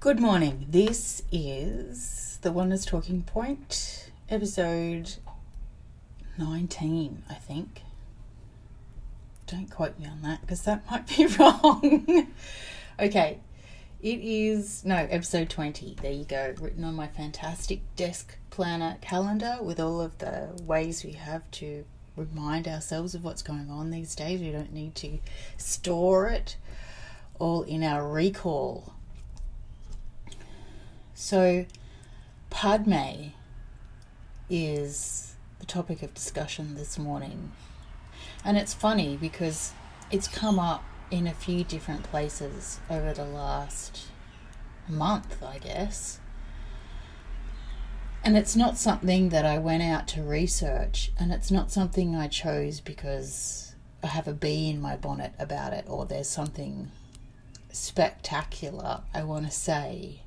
Good morning. This is the Wellness Talking Point, episode 19, I think. Don't quote me on that because that might be wrong. Okay, it is, episode 20. There you go, written on my fantastic desk planner calendar with all of the ways we have to remind ourselves of what's going on these days. We don't need to store it all in our recall. So, Padme is the topic of discussion this morning. And it's funny because it's come up in a few different places over the last month, I guess. And it's not something that I went out to research, and it's not something I chose because I have a bee in my bonnet about it or there's something spectacular I want to say.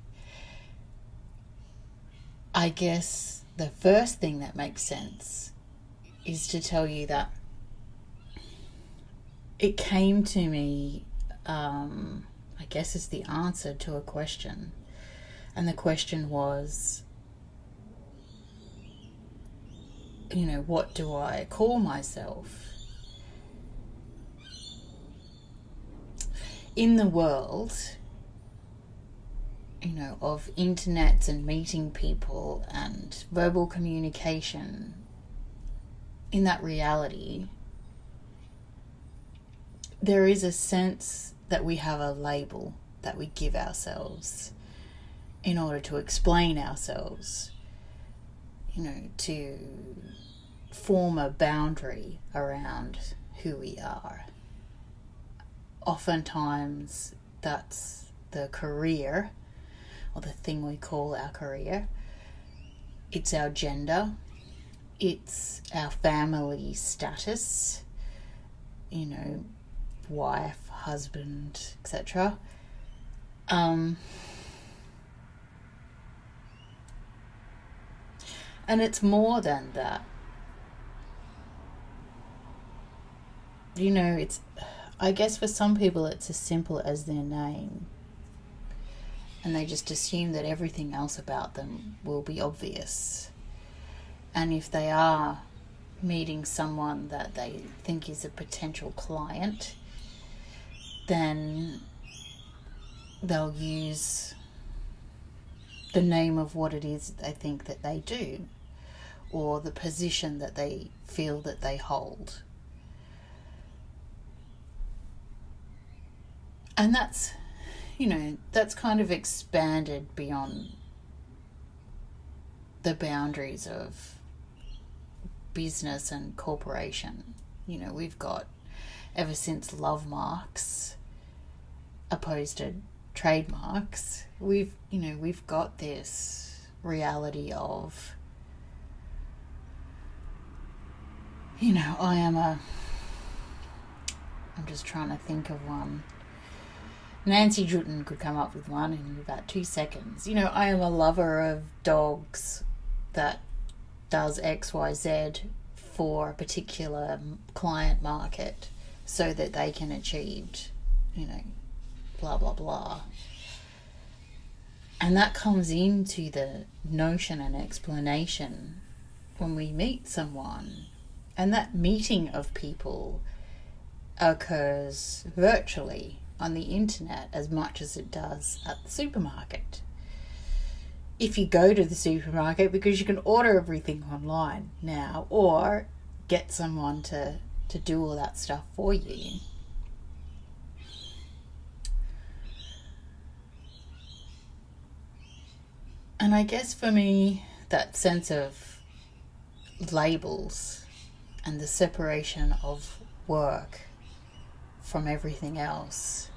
I guess the first thing that makes sense is to tell you that it came to me, I guess, as the answer to a question. And the question was, what do I call myself? In the world, of internets and meeting people and verbal communication, in that reality, there is a sense that we have a label that we give ourselves in order to explain ourselves, to form a boundary around who we are. Oftentimes, that's the career, or the thing we call our career. It's our gender. It's our family status, wife, husband, etc. And it's more than that. I guess for some people it's as simple as their name. And they just assume that everything else about them will be obvious. And if they are meeting someone that they think is a potential client, then they'll use the name of what it is they think that they do, or the position that they feel that they hold. And that's kind of expanded beyond the boundaries of business and corporation. We've got, ever since love marks opposed to trademarks, we've got this reality of, I'm just trying to think of one. Nancy Drutton could come up with one in about 2 seconds. I am a lover of dogs that does XYZ for a particular client market so that they can achieve, blah, blah, blah. And that comes into the notion and explanation when we meet someone. And that meeting of people occurs virtually on the internet as much as it does at the supermarket. If you go to the supermarket, because you can order everything online now, or get someone to do all that stuff for you. And I guess for me, that sense of labels and the separation of work from everything else,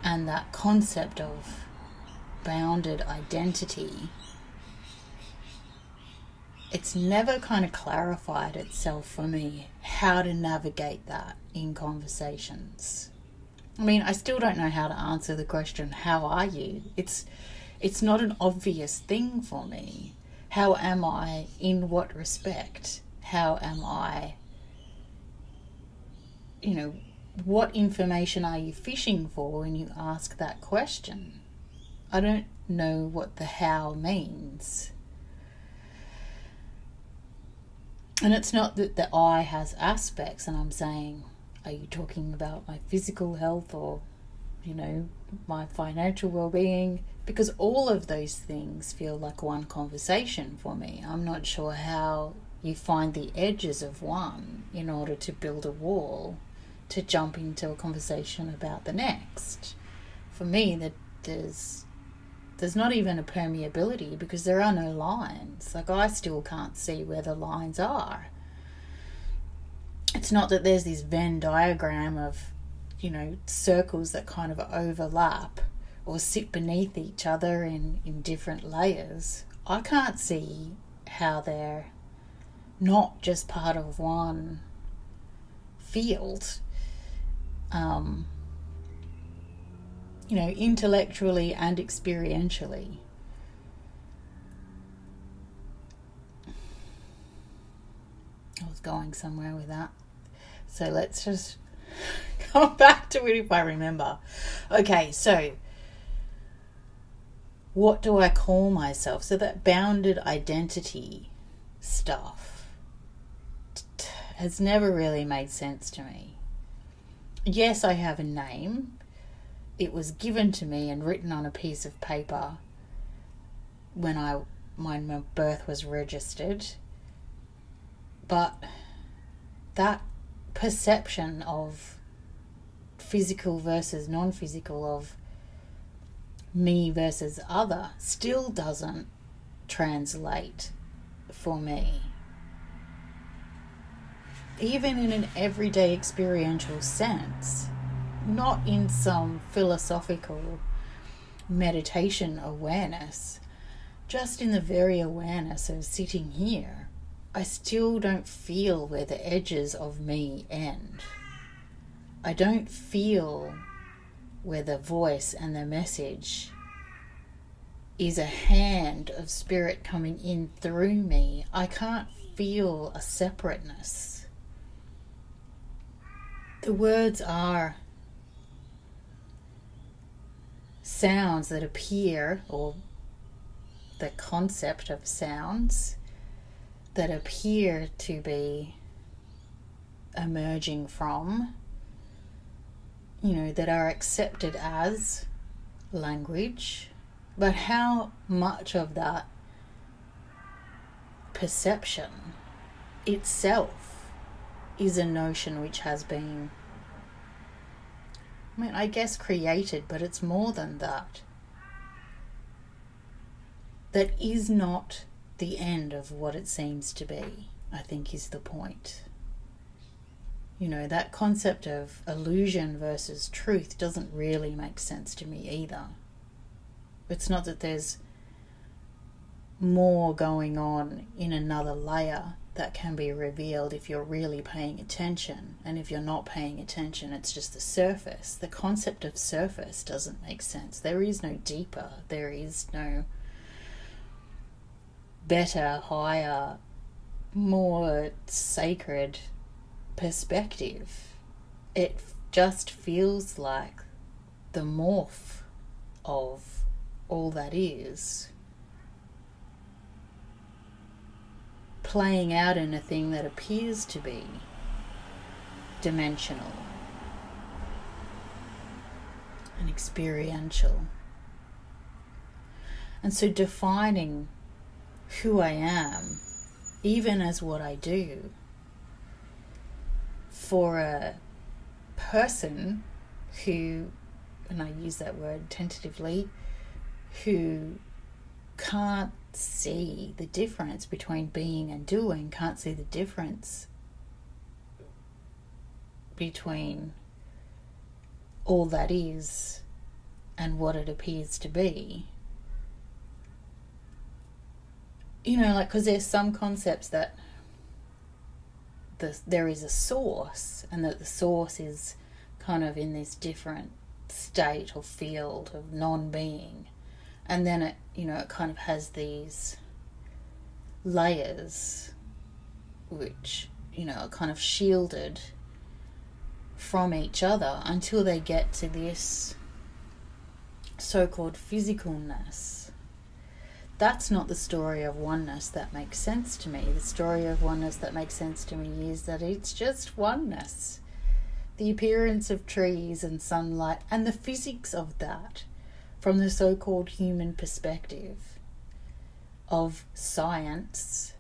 and that concept of bounded identity, it's never kind of clarified itself for me how to navigate that in conversations. I still don't know how to answer the question, how are you? It's not an obvious thing for me. How am I? In what respect? How am I? What information are you fishing for when you ask that question? I don't know what the how means. And it's not that the I has aspects, and I'm saying, are you talking about my physical health or, my financial well-being? Because all of those things feel like one conversation for me. I'm not sure how you find the edges of one in order to build a wall to jump into a conversation about the next. For me, that there's not even a permeability because there are no lines. Like, I still can't see where the lines are. It's not that there's this Venn diagram of, circles that kind of overlap or sit beneath each other in different layers. I can't see how they're not just part of one field. Intellectually and experientially. I was going somewhere with that. So let's just come back to it if I remember. Okay, so what do I call myself? So that bounded identity stuff has never really made sense to me. Yes, I have a name. It was given to me and written on a piece of paper when my birth was registered. But that perception of physical versus non-physical, of me versus other, still doesn't translate for me. Even in an everyday experiential sense, not in some philosophical meditation awareness, just in the very awareness of sitting here, I still don't feel where the edges of me end. I don't feel where the voice and the message is a hand of spirit coming in through me. I can't feel a separateness. The words are sounds that appear, or the concept of sounds that appear to be emerging from, that are accepted as language. But how much of that perception itself is a notion which has been, I guess created, but it's more than that. That is not the end of what it seems to be, I think is the point. That concept of illusion versus truth doesn't really make sense to me either. It's not that there's more going on in another layer that can be revealed if you're really paying attention. And if you're not paying attention, it's just the surface. The concept of surface doesn't make sense. There is no deeper. There is no better, higher, more sacred perspective. It just feels like the morph of all that is playing out in a thing that appears to be dimensional and experiential. And so defining who I am, even as what I do, for a person who, and I use that word tentatively, who can't see the difference between being and doing, can't see the difference between all that is and what it appears to be. Because there's some concepts that there is a source, and that the source is kind of in this different state or field of non-being, and then it kind of has these layers which are kind of shielded from each other until they get to this so-called physicalness. That's not the story of oneness that makes sense to me. The story of oneness that makes sense to me is that it's just oneness. The appearance of trees and sunlight and the physics of that from the so-called human perspective of science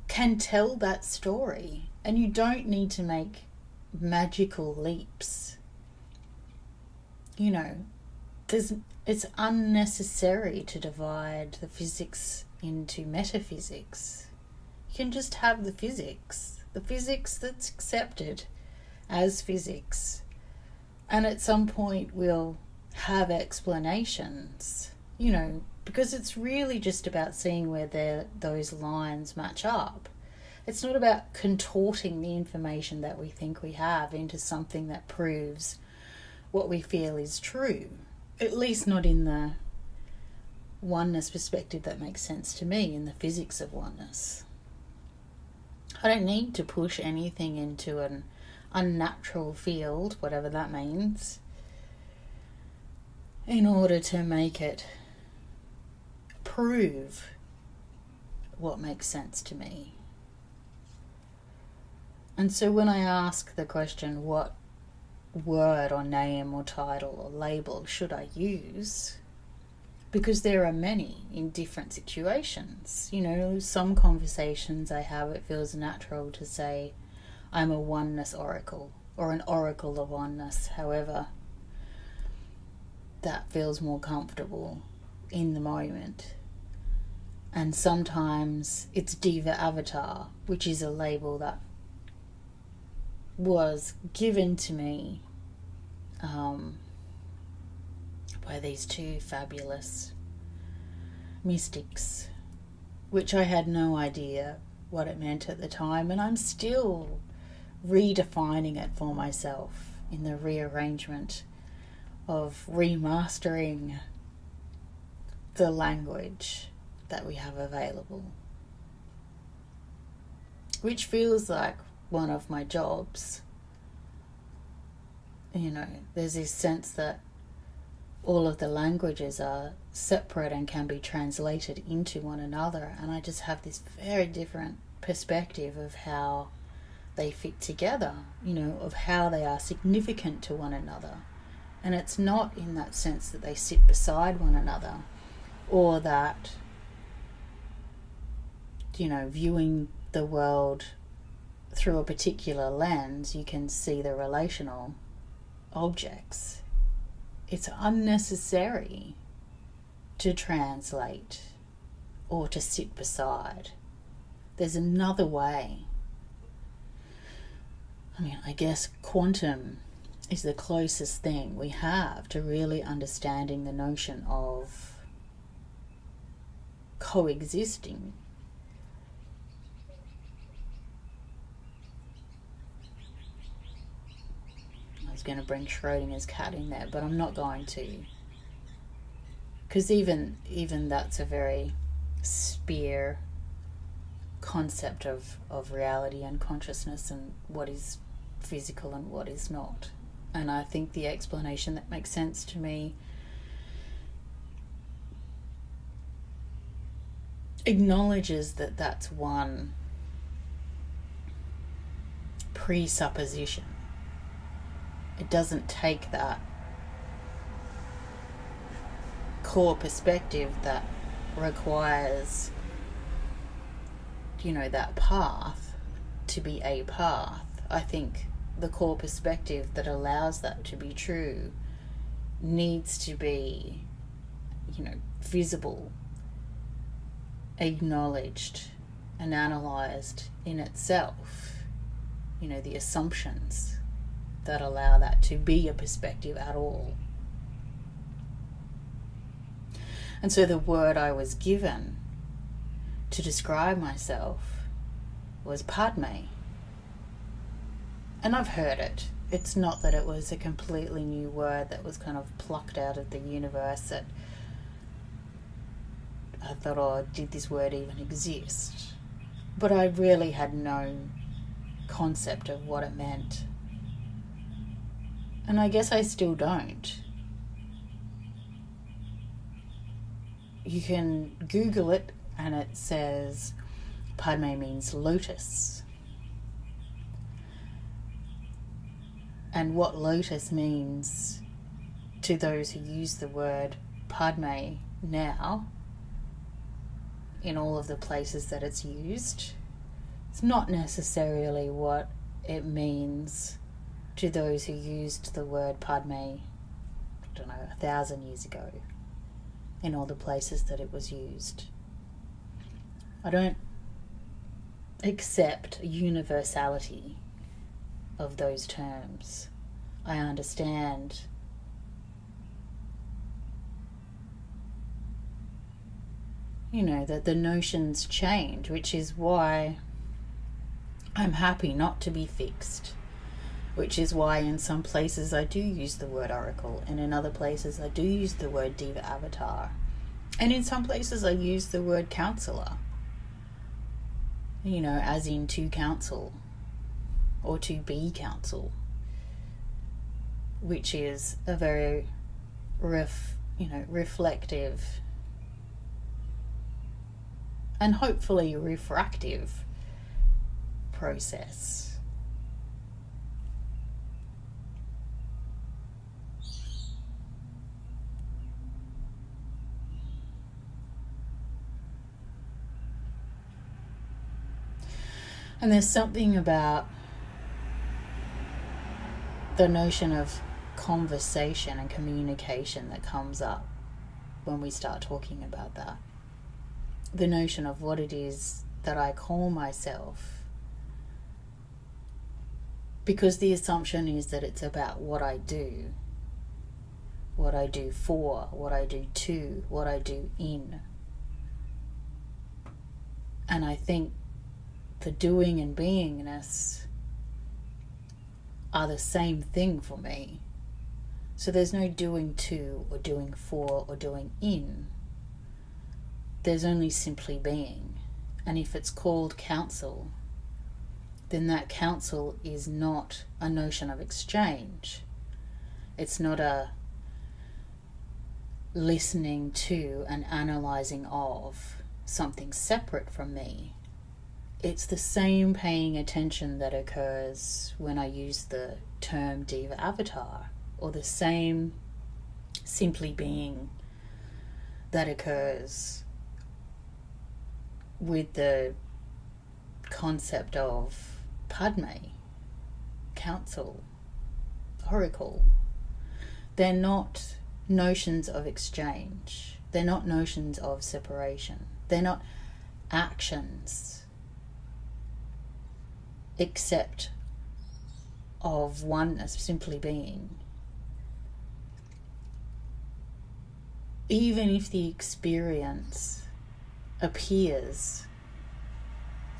can tell that story. And you don't need to make magical leaps. You know, it's unnecessary to divide the physics into metaphysics. You can just have the physics that's accepted as physics. And at some point we'll have explanations, you know, because it's really just about seeing where those lines match up. It's not about contorting the information that we think we have into something that proves what we feel is true. At least not in the oneness perspective that makes sense to me, in the physics of oneness. I don't need to push anything into an unnatural field, whatever that means, in order to make it prove what makes sense to me. And so when I ask the question, what word or name or title or label should I use? Because there are many in different situations. You know, some conversations I have, it feels natural to say, I'm a oneness oracle, or an oracle of oneness. However, that feels more comfortable in the moment. And sometimes it's Diva Avatar, which is a label that was given to me by these two fabulous mystics, which I had no idea what it meant at the time, and I'm still redefining it for myself in the rearrangement of remastering the language that we have available, which feels like one of my jobs. You know, there's this sense that all of the languages are separate and can be translated into one another, and I just have this very different perspective of how they fit together, you know, of how they are significant to one another. And it's not in that sense that they sit beside one another, or that, you know, viewing the world through a particular lens, you can see the relational objects. It's unnecessary to translate or to sit beside. There's another way. I mean, I guess quantum is the closest thing we have to really understanding the notion of coexisting. I was going to bring Schrodinger's cat in there, but I'm not going to, because even that's a very spear concept of reality and consciousness and what is physical and what is not. And I think the explanation that makes sense to me acknowledges that that's one presupposition. It doesn't take that core perspective that requires, you know, that path to be a path. I think the core perspective that allows that to be true needs to be, you know, visible, acknowledged and analysed in itself. You know, the assumptions that allow that to be a perspective at all. And so the word I was given to describe myself was Padme. And I've heard it. It's not that it was a completely new word that was kind of plucked out of the universe that I thought, oh, did this word even exist? But I really had no concept of what it meant. And I guess I still don't. you can Google it, and it says Padme means lotus. And what lotus means to those who use the word Padme now, in all of the places that it's used, it's not necessarily what it means to those who used the word Padme, 1,000 years ago, in all the places that it was used. I don't accept universality of those terms. I understand that the notions change, which is why I'm happy not to be fixed, which is why in some places I do use the word oracle, and in other places I do use the word diva avatar, and in some places I use the word counselor, as in to counsel or to be counsel, which is a very reflective and hopefully refractive process. And there's something about the notion of conversation and communication that comes up when we start talking about that. The notion of what it is that I call myself, because the assumption is that it's about what I do for, what I do to, what I do in. And I think the doing and beingness are the same thing for me. So there's no doing to or doing for or doing in. There's only simply being. And if it's called counsel, then that counsel is not a notion of exchange. It's not a listening to and analysing of something separate from me. It's the same paying attention that occurs when I use the term diva avatar, or the same simply being that occurs with the concept of Padme, counsel, oracle. They're not notions of exchange. They're not notions of separation. They're not actions except of oneness, simply being. Even if the experience appears,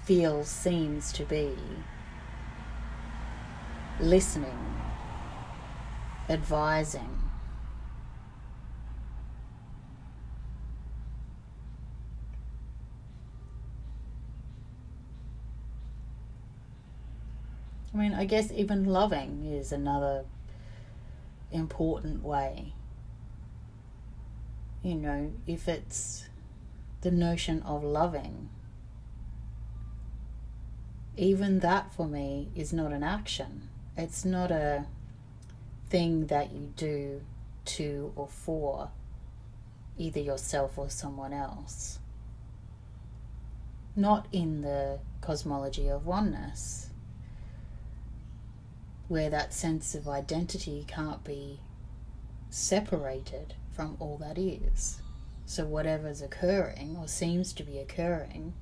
feels, seems to be listening, advising, I guess even loving is another important way. If it's the notion of loving, even that for me is not an action. It's not a thing that you do to or for either yourself or someone else. Not in the cosmology of oneness, where that sense of identity can't be separated from all that is. So whatever's occurring or seems to be occurring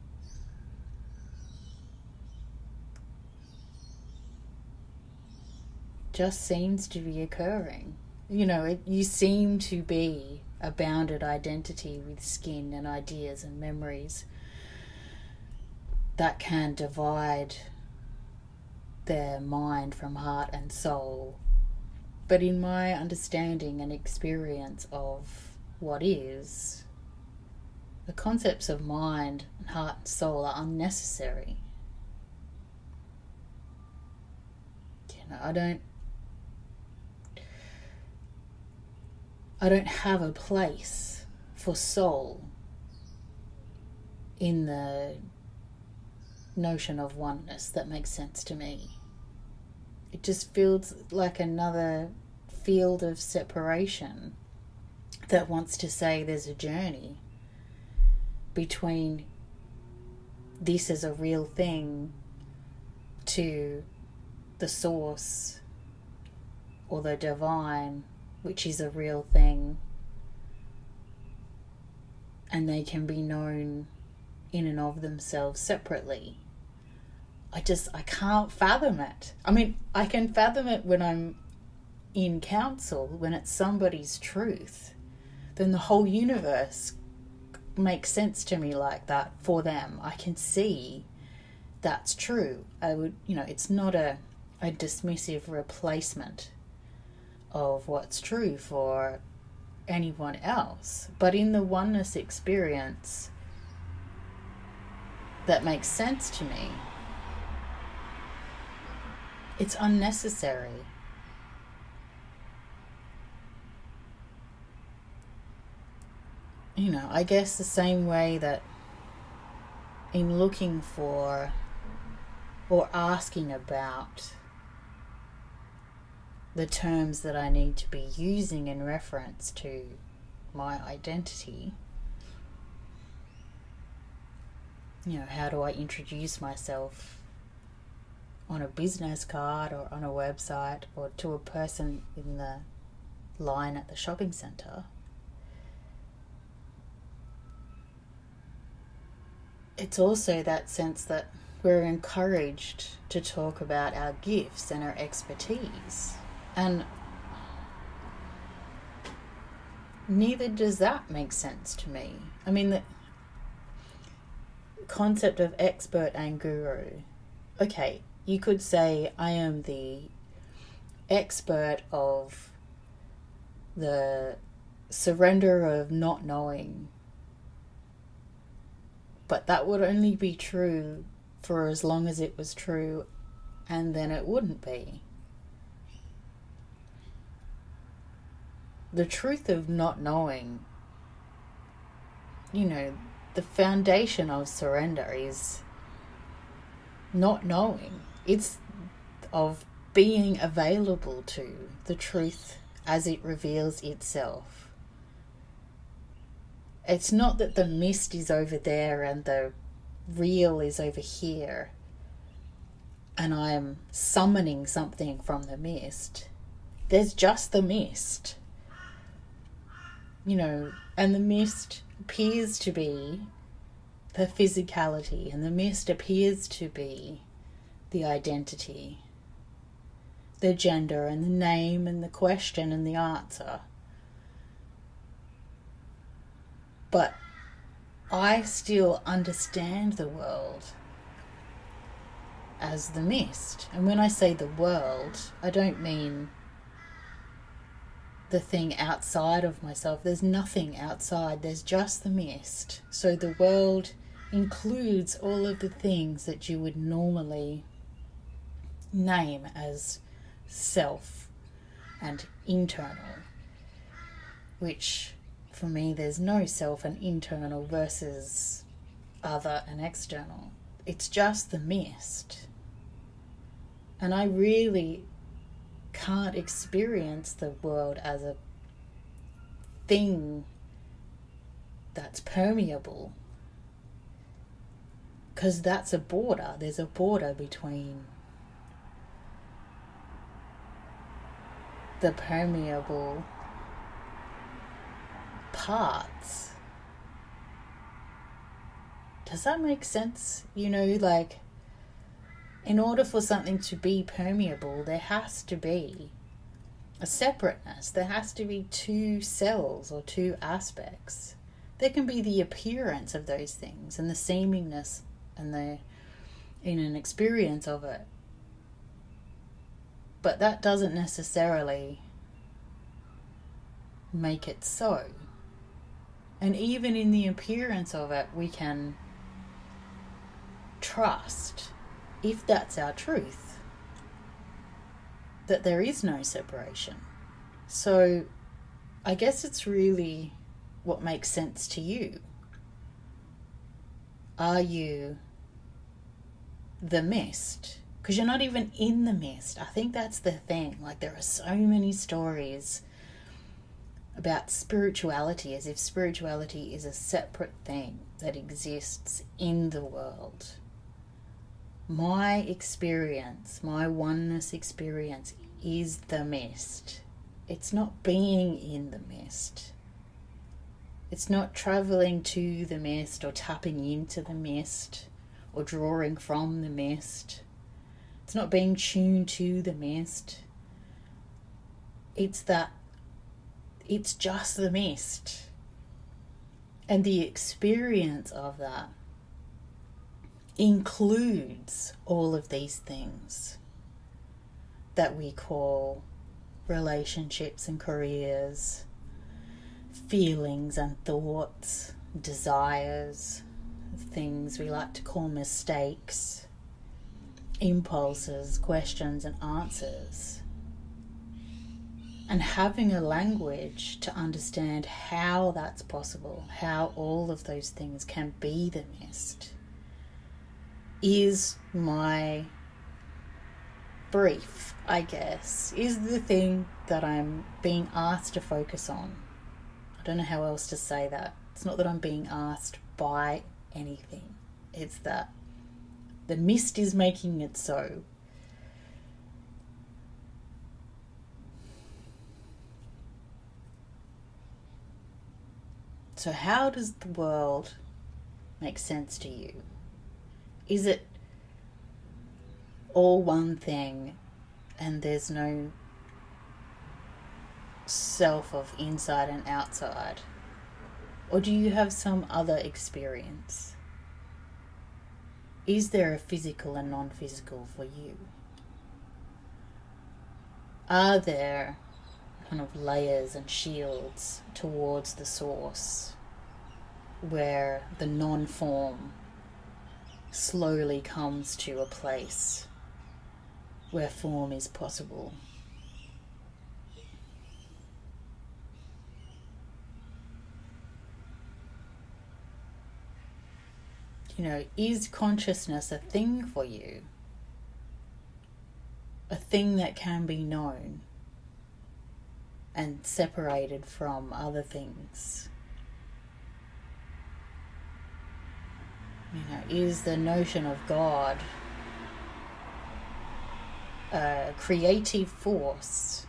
just seems to be occurring. You seem to be a bounded identity with skin and ideas and memories that can divide their mind from heart and soul. But in my understanding and experience of what is, the concepts of mind and heart and soul are unnecessary. I don't have a place for soul in the notion of oneness that makes sense to me. It just feels like another field of separation that wants to say there's a journey between this as a real thing to the source or the divine, which is a real thing, and they can be known in and of themselves separately. I can't fathom it. I mean, I can fathom it when I'm in counsel, when it's somebody's truth. Then the whole universe makes sense to me like that for them. I can see that's true. It's not a dismissive replacement of what's true for anyone else. But in the oneness experience, that makes sense to me. It's unnecessary. I guess the same way that in looking for or asking about the terms that I need to be using in reference to my identity, how do I introduce myself on a business card or on a website or to a person in the line at the shopping centre? It's also that sense that we're encouraged to talk about our gifts and our expertise. And neither does that make sense to me. I mean, the concept of expert and guru. Okay, you could say I am the expert of the surrender of not knowing. But that would only be true for as long as it was true, and then it wouldn't be. The truth of not knowing, the foundation of surrender is not knowing. It's of being available to the truth as it reveals itself. It's not that the mist is over there and the real is over here and I'm summoning something from the mist. There's just the mist. And the mist appears to be the physicality, and the mist appears to be the identity, the gender and the name and the question and the answer. But I still understand the world as the mist. And when I say the world, I don't mean the thing outside of myself. There's nothing outside. There's just the mist. So the world includes all of the things that you would normally name as self and internal, which for me, there's no self and internal versus other and external. It's just the mist. And I really can't experience the world as a thing that's permeable, because that's a border. There's a border between the permeable parts. Does that make sense? In order for something to be permeable, there has to be a separateness. There has to be two cells or two aspects. There can be the appearance of those things and the seemingness and in an experience of it. But that doesn't necessarily make it so. And even in the appearance of it, we can trust, if that's our truth, that there is no separation. So I guess it's really what makes sense to you? Are you the mist? Because you're not even in the mist. I think that's the thing. Like, there are so many stories about spirituality as if spirituality is a separate thing that exists in the world. My experience, my oneness experience, is the mist. It's not being in the mist. It's not traveling to the mist or tapping into the mist or drawing from the mist. It's not being tuned to the mist. It's just the mist. And the experience of that includes all of these things that we call relationships and careers, feelings and thoughts, desires, things we like to call mistakes, impulses, questions and answers. And having a language to understand how that's possible, how all of those things can be the mist, is my brief, I guess, is the thing that I'm being asked to focus on. I don't know how else to say that. It's not that I'm being asked by anything. It's that the mist is making it so. So how does the world make sense to you? Is it all one thing and there's no self of inside and outside? Or do you have some other experience? Is there a physical and non-physical for you? Are there kind of layers and shields towards the source where the non-form slowly comes to a place where form is possible? You know, is consciousness a thing for you? A thing that can be known and separated from other things? You know, is the notion of God a creative force?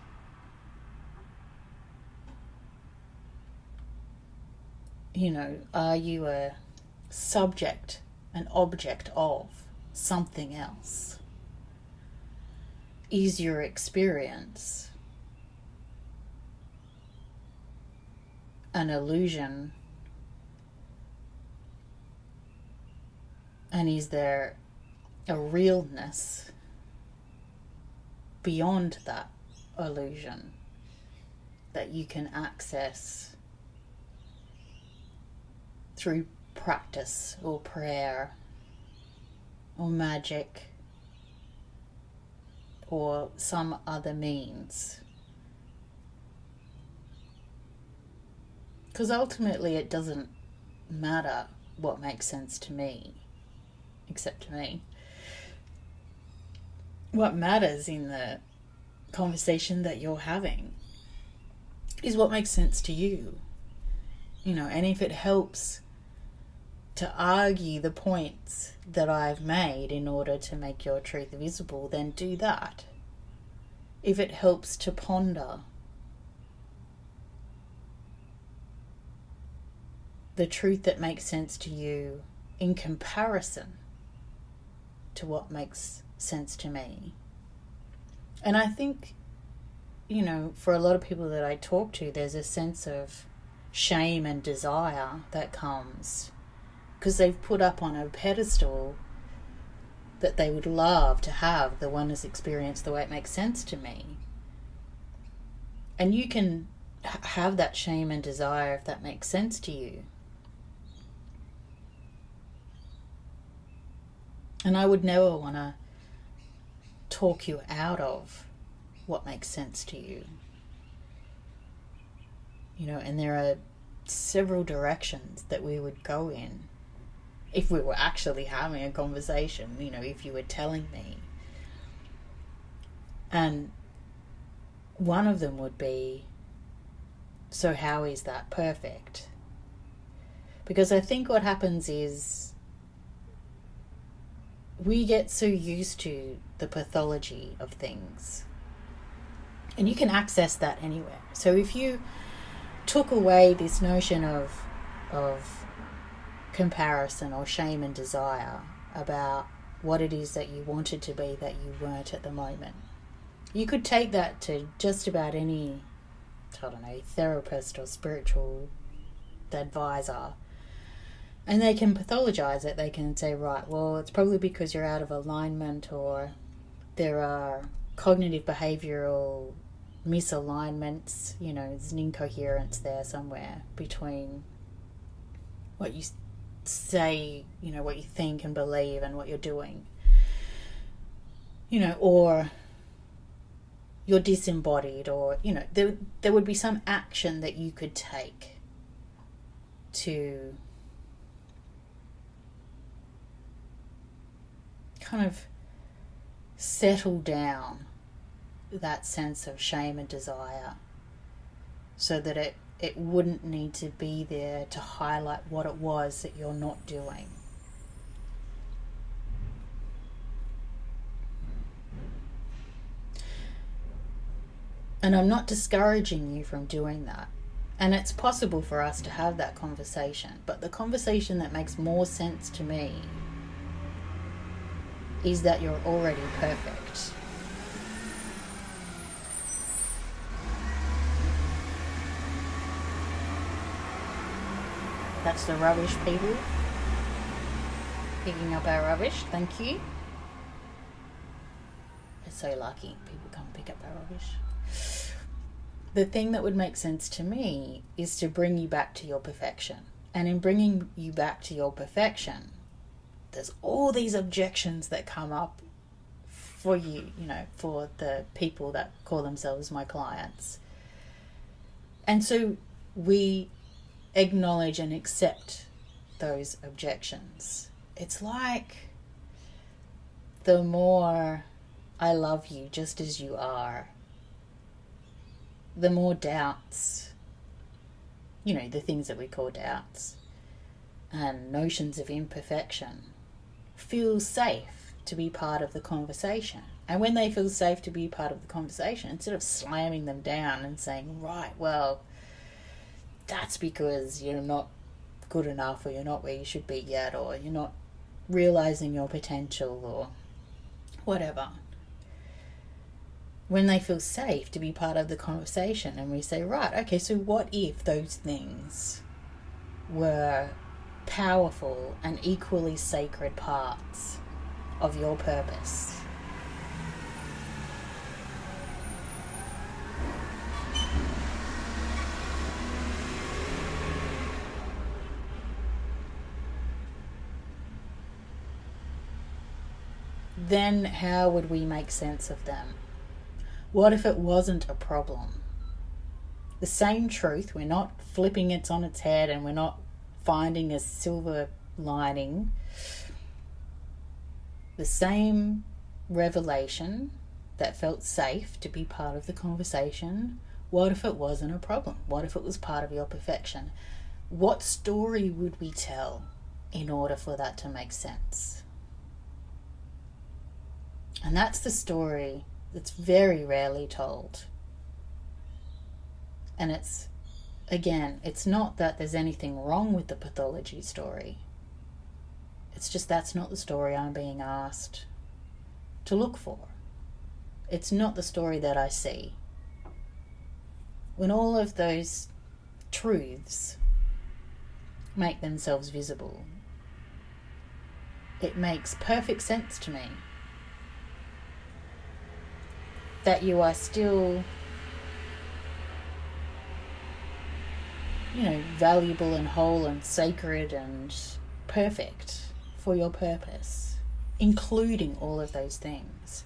You know, are you a subject, an object of something else? Is your experience an illusion? And is there a realness beyond that illusion that you can access through practice or prayer or magic or some other means? Because ultimately it doesn't matter what makes sense to me, except to me. What matters in the conversation that you're having is what makes sense to you. You know, and if it helps to argue the points that I've made in order to make your truth visible, then do that. If it helps to ponder the truth that makes sense to you in comparison to what makes sense to me. And I think, you know, for a lot of people that I talk to, there's a sense of shame and desire that comes because they've put up on a pedestal that they would love to have the oneness experience the way it makes sense to me. And you can have that shame and desire if that makes sense to you. And I would never want to talk you out of what makes sense to you. You know, and there are several directions that we would go in if we were actually having a conversation, if you were telling me. And one of them would be, so how is that perfect? Because I think what happens is we get so used to the pathology of things. And you can access that anywhere. So if you took away this notion of comparison or shame and desire about what it is that you wanted to be that you weren't at the moment, you could take that to just about any, therapist or spiritual advisor, and they can pathologize it. They can say, right, well, it's probably because you're out of alignment, or there are cognitive behavioral misalignments, there's an incoherence there somewhere between what you say, what you think and believe and what you're doing, or you're disembodied, or, there would be some action that you could take to kind of settle down that sense of shame and desire, so that it wouldn't need to be there to highlight what it was that you're not doing. And I'm not discouraging you from doing that. And it's possible for us to have that conversation. But the conversation that makes more sense to me is that you're already perfect. That's the rubbish people picking up our rubbish. Thank you. We're so lucky people come pick up our rubbish. The thing that would make sense to me is to bring you back to your perfection. And in bringing you back to your perfection, there's all these objections that come up for you, for the people that call themselves my clients. And so we acknowledge and accept those objections. It's like the more I love you just as you are, the more doubts, the things that we call doubts and notions of imperfection feel safe to be part of the conversation. And when they feel safe to be part of the conversation, instead of slamming them down and saying, right, well, that's because you're not good enough, or you're not where you should be yet, or you're not realizing your potential, or whatever. When they feel safe to be part of the conversation, and we say, right, okay, so what if those things were powerful and equally sacred parts of your purpose? Then how would we make sense of them? What if it wasn't a problem? The same truth, we're not flipping it on its head and we're not finding a silver lining. The same revelation that felt safe to be part of the conversation, what if it wasn't a problem? What if it was part of your perfection? What story would we tell in order for that to make sense? And that's the story that's very rarely told. And it's not that there's anything wrong with the pathology story. It's just that's not the story I'm being asked to look for. It's not the story that I see. When all of those truths make themselves visible, it makes perfect sense to me that you are still, valuable and whole and sacred and perfect for your purpose, including all of those things.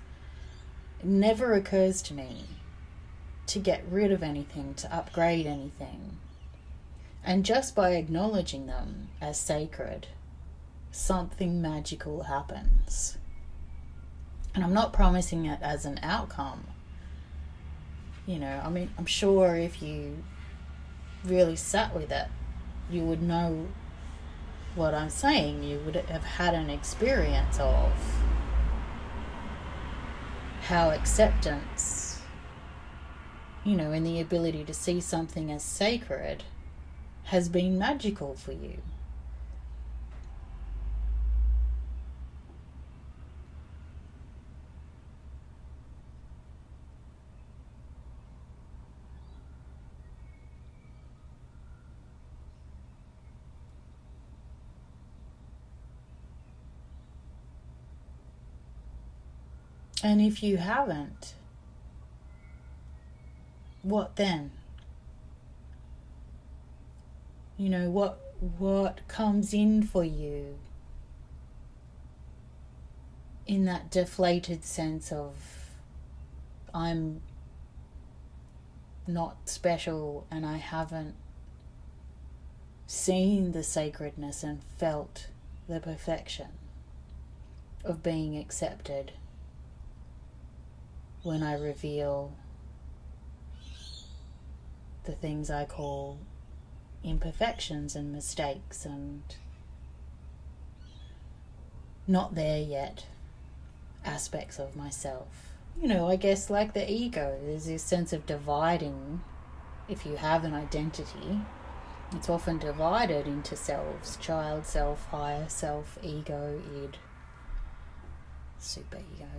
It never occurs to me to get rid of anything, to upgrade anything. And just by acknowledging them as sacred, something magical happens. And I'm not promising it as an outcome. I'm sure if you really sat with it, you would know what I'm saying. You would have had an experience of how acceptance, and the ability to see something as sacred has been magical for you. And if you haven't, what then? What comes in for you in that deflated sense of I'm not special and I haven't seen the sacredness and felt the perfection of being accepted when I reveal the things I call imperfections and mistakes and not there yet aspects of myself. I guess like the ego, there's this sense of dividing. If you have an identity, it's often divided into selves: child self, higher self, ego, id, super ego,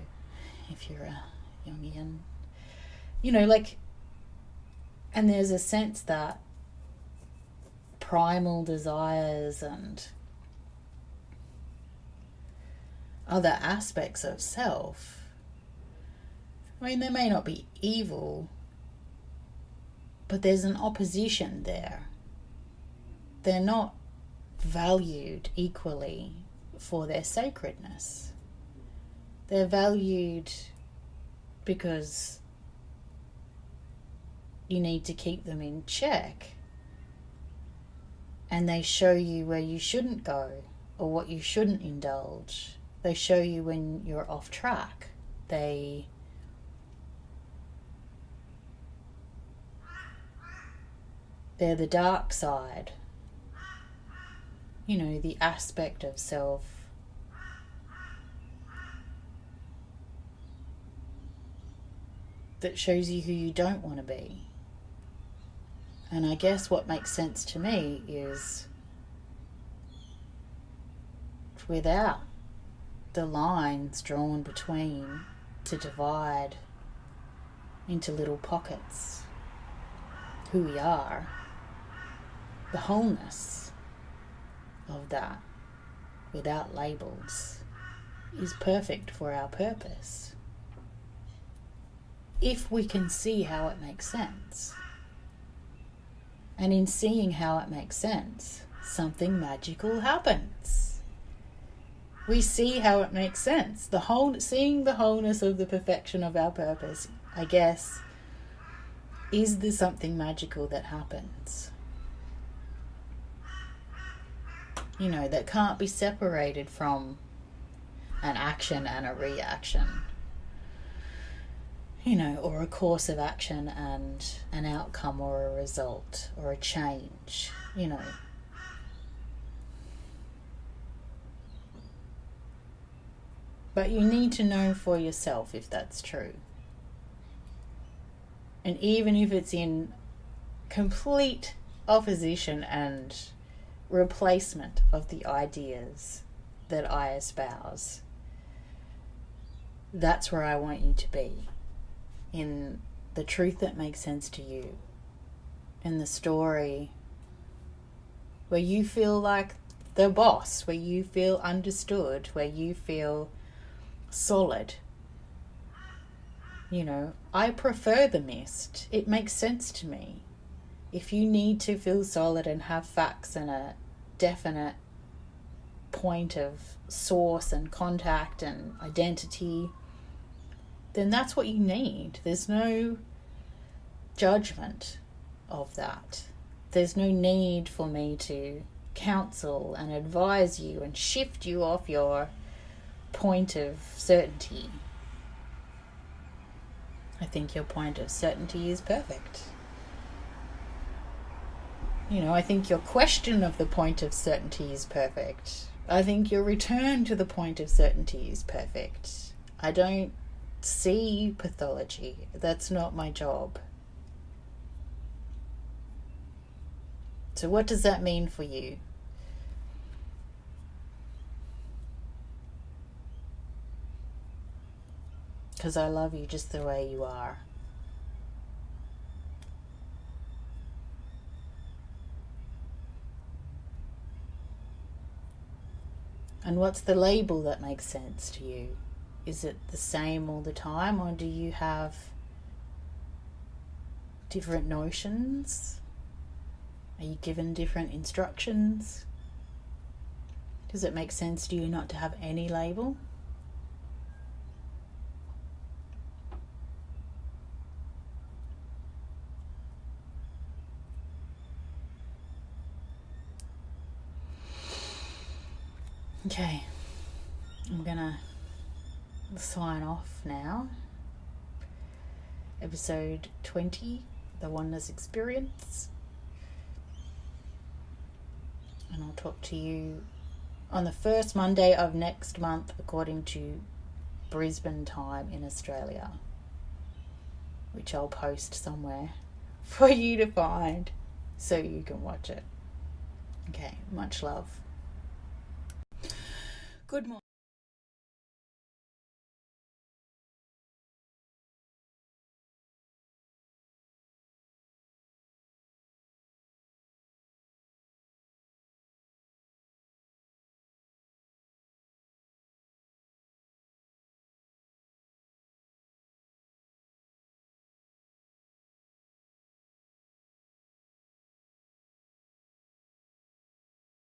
if you're a Jungian. And there's a sense that primal desires and other aspects of self, they may not be evil, but there's an opposition there. They're not valued equally for their sacredness. They're valued because you need to keep them in check, and they show you where you shouldn't go or what you shouldn't indulge. They show you when you're off track. They're the dark side, the aspect of self that shows you who you don't want to be. And I guess what makes sense to me is without the lines drawn between to divide into little pockets who we are, the wholeness of that without labels is perfect for our purpose. If we can see how it makes sense. And in seeing how it makes sense, something magical happens. We see how it makes sense. Seeing the wholeness of the perfection of our purpose, I guess, is there something magical that happens. That can't be separated from an action and a reaction. Or a course of action and an outcome or a result or a change, But you need to know for yourself if that's true. And even if it's in complete opposition and replacement of the ideas that I espouse, that's where I want you to be. In the truth that makes sense to you. In the story where you feel like the boss, where you feel understood, where you feel solid. I prefer the mist. It makes sense to me. If you need to feel solid and have facts and a definite point of source and contact and identity, then that's what you need. There's no judgment of that. There's no need for me to counsel and advise you and shift you off your point of certainty. I think your point of certainty is perfect. I think your question of the point of certainty is perfect. I think your return to the point of certainty is perfect. I don't see pathology. That's not my job. So what does that mean for you? Because I love you just the way you are. And what's the label that makes sense to you? Is it the same all the time, or do you have different notions? Are you given different instructions? Does it make sense to you not to have any label? Okay, I'm gonna sign off now. Episode 20, The Oneness Experience. And I'll talk to you on the first Monday of next month, according to Brisbane time in Australia, which I'll post somewhere for you to find so you can watch it. Okay, much love. Good morning.